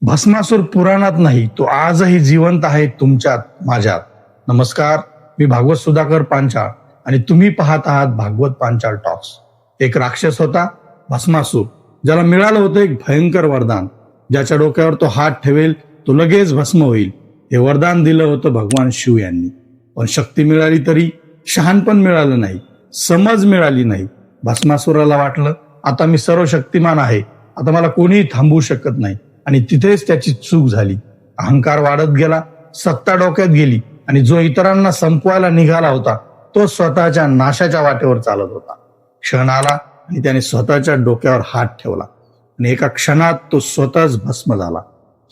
भस्मासूर पुराणात नाही, तो आजही जिवंत आहे तुमच्यात, माझ्यात. नमस्कार, मी भागवत सुधाकर पांचाळ आणि तुम्ही पाहत आहात भागवत पांचाळ टॉक्स. एक राक्षस होता भस्मासूर, ज्याला मिळालं होतं एक भयंकर वरदान. ज्याच्या डोक्यावर तो हात ठेवेल तो लगेच भस्म होईल. हे वरदान दिलं होतं भगवान शिव यांनी. पण शक्ती मिळाली तरी शहाणपण मिळालं नाही, समज मिळाली नाही. भस्मासुराला वाटलं आता मी सर्वशक्तिमान आहे, आता मला कोणीही थांबवू शकत नाही. आणि तिथेच त्याची चूक झाली. अहंकार वाढत गेला, सत्ता डोक्यात गेली आणि जो इतरांना संपवायला निघाला होता तो स्वतःच्या नाशाच्या वाटेवर चालत होता. क्षण आला आणि त्याने स्वतःच्या डोक्यावर हात ठेवला आणि एका क्षणात तो स्वतःच भस्म झाला.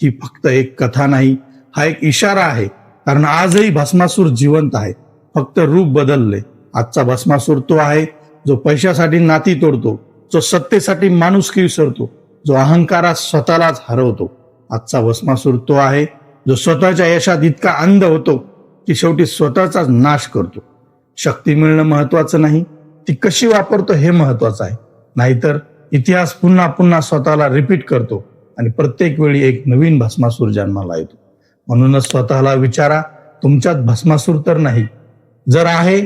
ही फक्त एक कथा नाही, हा एक इशारा आहे. कारण आजही भस्मासूर जिवंत आहे, फक्त रूप बदलले. आजचा भस्मासूर तो आहे जो पैशासाठी नाती तोडतो, जो सत्तेसाठी माणुसकी विसरतो, जो अहंकारात स्वतःलाच हरवतो. आजचा भस्मासूर तो आहे जो स्वतःच्या यशात इतका अंध होतो की शेवटी स्वतःचाच नाश करतो. शक्ती मिळणं महत्वाचं नाही, ती कशी वापरतो हे महत्वाचं आहे. नाहीतर इतिहास पुन्हा पुन्हा स्वतःला रिपीट करतो आणि प्रत्येक वेळी एक नवीन भस्मासूर जन्माला येतो. म्हणूनच स्वतःला विचारा, तुमच्यात भस्मासूर तर नाही? जर आहे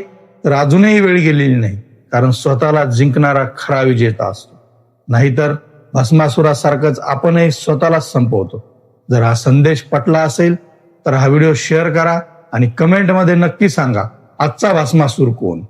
तर अजूनही वेळ गेलेली नाही, कारण स्वतःला जिंकणारा खरा विजेता असतो. नाहीतर भस्मासुरासारखंच आपणही स्वतःलाच संपवतो. जर हा संदेश पटला असेल तर हा व्हिडिओ शेअर करा आणि कमेंटमध्ये नक्की सांगा आजचा भस्मासूर कोण.